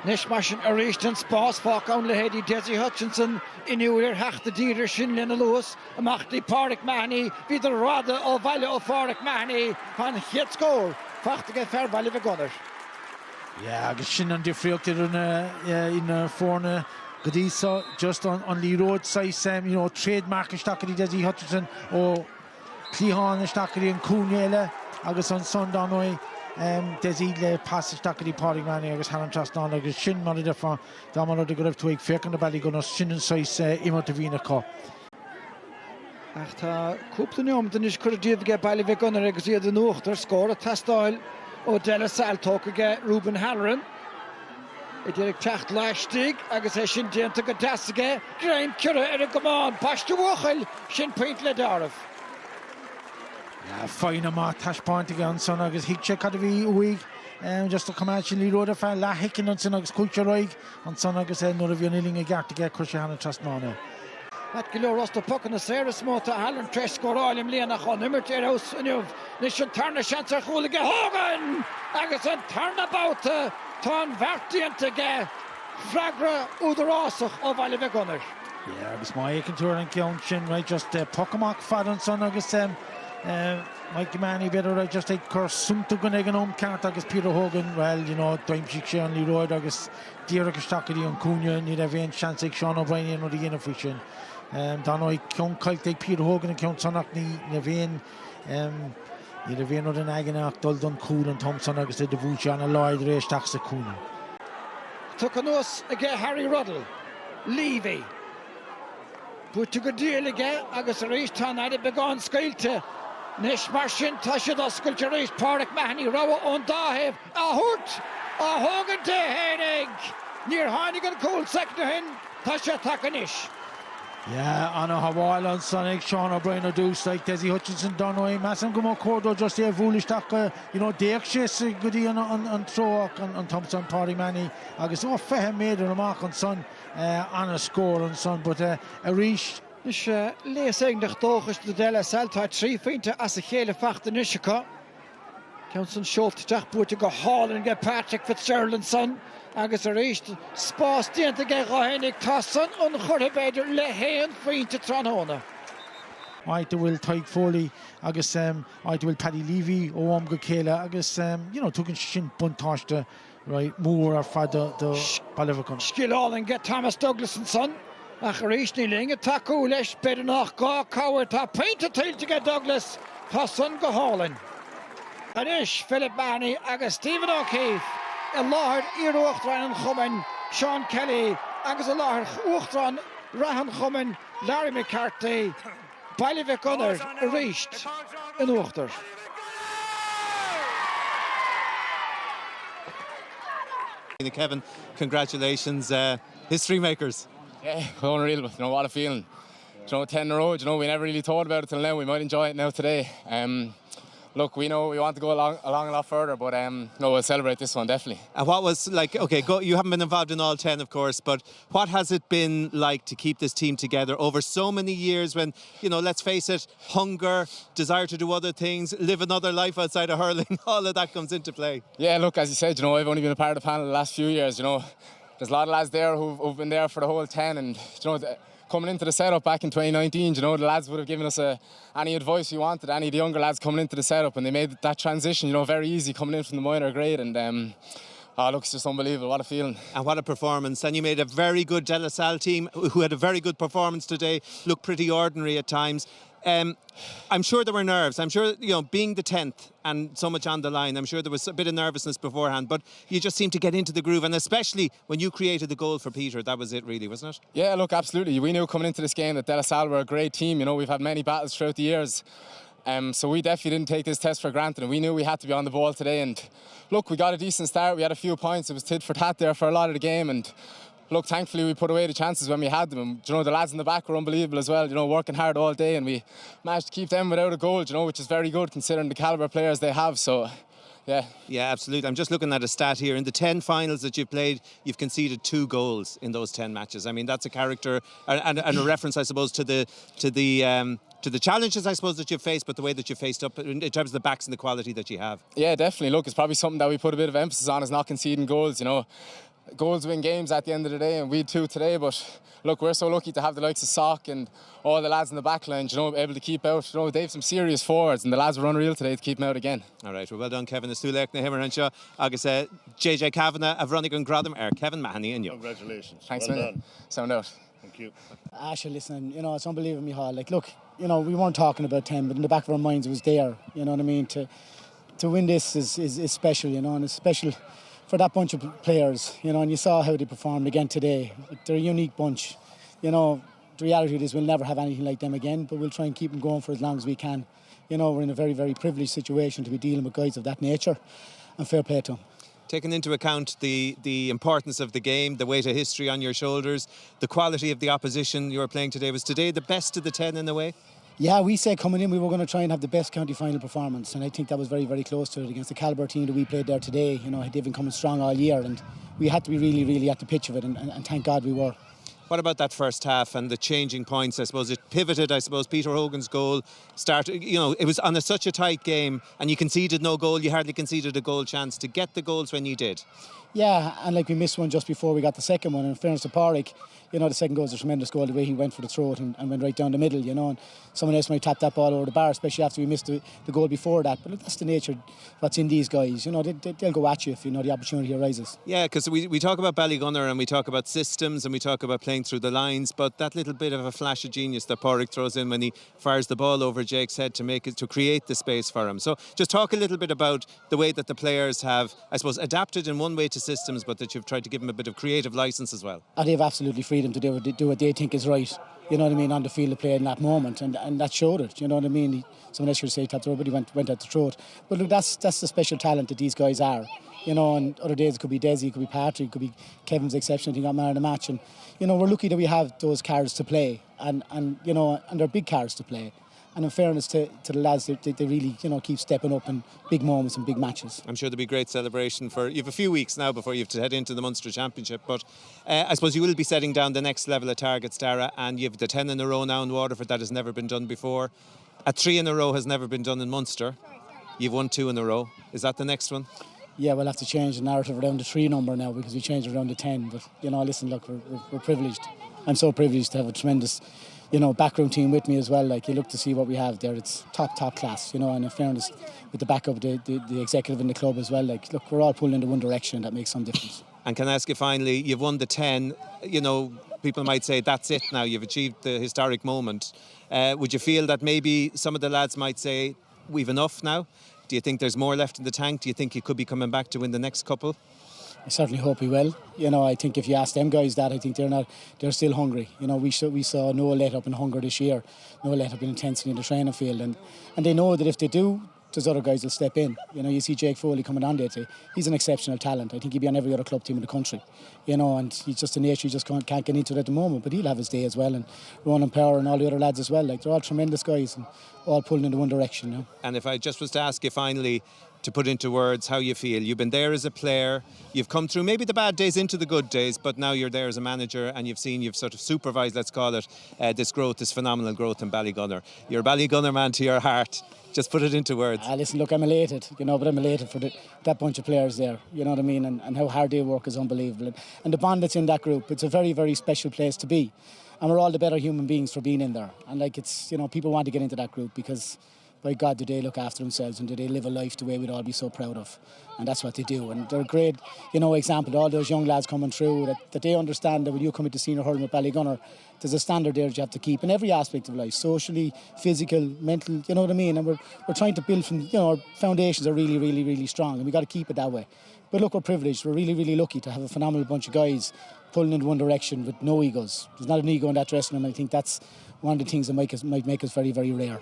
Nishmashin Arishton Spas Fok on Lady Desi Hutchinson in Uir Hach the Dealer Shin Lena Lewis, Machti Parik Mahoney, Vidal Rada or Valley of Parik Mahoney, and hit score. Fach to get fair Baile Mhic Gonair. Yeah, agus sin an difriachtar in Forna Godisa just on Lee Road size trademark stakari Desi Hutchinson or Clihan stakari and Coonella agus on Sundanoi Desi le pass stakari Parik Mahoney agus Hanan Trastan agus sin mar different damar de graf twig fek and Ballygunner sin size imotavina ko. Achta Kuptunium den is kurdiv ge Baile Mhic Gonair agus the nochter score a testile o Della Salle talk Ruben Halloran. It did a tacht lastig agus sin dient go dasige Graham Cura Gaman Pashtu Wochel Shin Point le Darf. Yeah, fine ma tash point again son agus hikche kadavi week just to come out Lee Road of la hicken on son agus culture roig on son agus no of young a gap to get Christian trust nona. At Gilo Rosta Puck and the Sarah Smota Hallen Tresh Coralium Lena on number 2 house and you've Nishon Turner Shancer Hooligan Hogan agus and turn about Ton Vertian to get Fragra Uderosach of Baile Mhic Gonair. Yeah, agus my can tour and count chin right just Pocamock fad on son agus Mike Manny better I just take course some to Gunnegan can't agus Peter Hogan well time she on Lee Road agus Derek Stockedy on Cunha need a vein chance Sean O'Brien or the inefficient Danoi count take Peter Hogan and count Sonak ni vein need a vein or the Naganak Duldon Cool and Thompson agus the Vuchan a Lloyd race tax Cunha took on us again Harry Ruddle Levy put to good deal again agus a race ton had it begun scalte Nish Marshin Tasha the Sculpture race Parik Mahoney Rawa on Dahev a hurt a Hogan to Hennig near Hannigan Cool second to him Tasha Takanish. Yeah, on a Hawaii on Sonic, Sean O'Brien or Deuce like Desi Hutchinson Donoy, Massam Gumo Cordo just here foolish talk, Derek Chess goody on throw on Thompson Parik Mahoney. I guess Fahem made a remark on Son on a score on Son, but a reach. Dus lees eigenlijk toch is de Della Salle 3 feinte as a hele vacht in Ishika. Johnson Schultz dagboer te go halen get Patrick Fitzgerald son. Agus a reist spas dient te get Henrik Tasson on Gorbeider le heen feinte Tranona. I will Tyke Foley agus I will Paddy Levy o go Kela agus tugan shin buntáiste right more or fada the Ballygunner. Skill all and get Thomas Douglas and son. Ach reisni linge taco leis better nach ga cower ta paint tail to get Douglas ta son go hauling. And ish Philip Mahoney agus Stephen O'Keefe a Lord Irochtran and Chumman Sean Kelly agus a Lord Uchtran Rahan Chumman Larry McCarthy Baile Mhic Gonair reached in Uchter. Kevin, congratulations, history makers. Yeah, unreal, what a feeling. 10 in a row, we never really thought about it till now. We might enjoy it now today. Look, we know we want to go along a lot further, but we'll celebrate this one, definitely. And what was like, you haven't been involved in all 10, of course, but what has it been like to keep this team together over so many years when, let's face it, hunger, desire to do other things, live another life outside of hurling, all of that comes into play? Yeah, look, as you said, I've only been a part of the panel the last few years, There's a lot of lads there who've been there for the whole 10 and, coming into the setup back in 2019, the lads would have given us any advice we wanted, any of the younger lads coming into the setup, and they made that transition, very easy coming in from the minor grade, and look, it's just unbelievable, what a feeling. And what a performance, and you made a very good De La Salle team, who had a very good performance today, looked pretty ordinary at times. I'm sure there were nerves. I'm sure, being the 10th and so much on the line, I'm sure there was a bit of nervousness beforehand, but you just seemed to get into the groove, and especially when you created the goal for Peter, that was it really, wasn't it? Yeah, look, absolutely. We knew coming into this game that De La Salle were a great team. We've had many battles throughout the years. So we definitely didn't take this test for granted, and we knew we had to be on the ball today. And look, we got a decent start. We had a few points. It was tit for tat there for a lot of the game, and look, thankfully we put away the chances when we had them. And, the lads in the back were unbelievable as well, working hard all day, and we managed to keep them without a goal, which is very good considering the calibre of players they have. So, yeah. Yeah, absolutely. I'm just looking at a stat here. In the 10 finals that you've played, you've conceded 2 goals in those 10 matches. I mean, that's a character and a reference, I suppose, to the challenges, I suppose, that you've faced, but the way that you've faced up in terms of the backs and the quality that you have. Yeah, definitely. Look, it's probably something that we put a bit of emphasis on, is not conceding goals, goals win games at the end of the day, and we too today. But look, we're so lucky to have the likes of Sock and all the lads in the back line, you know, able to keep out. You know, they've some serious forwards, and the lads were unreal today to keep them out again. All right, well done, Kevin. It's too late. Himmer and Shaw. Agus JJ Kavanagh of Running and Grodham, Kevin Mahoney and you. Congratulations. Thanks, well man. Sound out. Thank you. Asher, listen, you know, it's unbelievable, Michal. Like, look, you know, we weren't talking about 10, but in the back of our minds it was there. You know what I mean? To win this is special, you know, and it's special for that bunch of players, you know, and you saw how they performed again today. Like, they're a unique bunch. You know, the reality is we'll never have anything like them again, but we'll try and keep them going for as long as we can. You know, we're in a very, very privileged situation to be dealing with guys of that nature, and fair play to them. Taking into account the importance of the game, the weight of history on your shoulders, the quality of the opposition you were playing today, was today the best of the 10 in a way? Yeah, we said coming in we were going to try and have the best county final performance, and I think that was very, very close to it against the calibre team that we played there today. You know, they've been coming strong all year, and we had to be really, really at the pitch of it, and thank God we were. What about that first half and the changing points? I suppose it pivoted. I suppose Peter Hogan's goal started, you know, it was on such a tight game, and you conceded no goal. You hardly conceded a goal chance to get the goals when you did. Yeah, and like we missed one just before we got the second one. In fairness to Pádraig, you know, the second goal was a tremendous goal, the way he went for the throat and went right down the middle, you know, and someone else might tap that ball over the bar, especially after we missed the goal before that. But look, that's the nature of what's in these guys, you know, they'll go at you if, you know, the opportunity arises. Yeah, because we talk about Ballygunner and we talk about systems and we talk about playing through the lines, but that little bit of a flash of genius that Pádraig throws in when he fires the ball over Jake's head to create the space for him. So just talk a little bit about the way that the players have, I suppose, adapted in one way to systems, but that you've tried to give them a bit of creative licence as well. And they have absolutely freedom to do what they think is right, you know what I mean, on the field of play in that moment, and that showed it, you know what I mean. Someone else should say that but he went at the throat. But look, that's the special talent that these guys are, you know, and other days it could be Desi, it could be Patrick, it could be Kevin's exception, he got man of the match, and, you know, we're lucky that we have those cards to play, and you know, and they're big cards to play. And in fairness to the lads, they really, you know, keep stepping up in big moments and big matches. I'm sure there'll be great celebration you have a few weeks now before you have to head into the Munster Championship, but I suppose you will be setting down the next level of targets, Dara, and you have the 10 in a row now in Waterford. That has never been done before. A 3 in a row has never been done in Munster. You've won 2 in a row. Is that the next one? Yeah, we'll have to change the narrative around the 3 number now, because we changed it around the 10. But, you know, listen, look, we're privileged. I'm so privileged to have a tremendous, you know, backroom team with me as well. Like, you look to see what we have there, it's top class, you know, and in fairness, with the backup of the executive in the club as well, like, look, we're all pulling in one direction, and that makes some difference. And can I ask you finally, you've won the 10, you know, people might say that's it now, you've achieved the historic moment. Would you feel that maybe some of the lads might say, we've enough now? Do you think there's more left in the tank? Do you think you could be coming back to win the next couple? I certainly hope we will. You know, I think if you ask them guys that, I think they're still hungry. You know, we saw no let up in hunger this year, no let up in intensity in the training field, and they know that if they do, there's other guys will step in. You know, you see Jake Foley coming on there today. He's an exceptional talent. I think he'd be on every other club team in the country. You know, and he's just a nature, he just can't get into it at the moment, but he'll have his day as well. And Ronan Power and all the other lads as well. Like, they're all tremendous guys and all pulling in the one direction now. And if I just was to ask you finally, to put into words how you feel. You've been there as a player, you've come through maybe the bad days into the good days, but now you're there as a manager and you've sort of supervised, let's call it, this growth, this phenomenal growth in Ballygunner. You're a Ballygunner man to your heart. Just put it into words. Listen, look, I'm elated, you know, but I'm elated for that bunch of players there, you know what I mean, and how hard they work is unbelievable. And the bond that's in that group, it's a very, very special place to be. And we're all the better human beings for being in there. And like, it's, you know, people want to get into that group because, by God, do they look after themselves and do they live a life the way we'd all be so proud of. And that's what they do. And they're a great, you know, example to all those young lads coming through, that they understand that when you come into senior hurling with Ballygunner, there's a standard there that you have to keep in every aspect of life, socially, physical, mental, you know what I mean? And we're trying to build from, you know, our foundations are really, really, really strong, and we've got to keep it that way. But look, we're privileged. We're really, really lucky to have a phenomenal bunch of guys pulling in one direction with no egos. There's not an ego in that dressing room. I think that's one of the things that might make us very, very rare.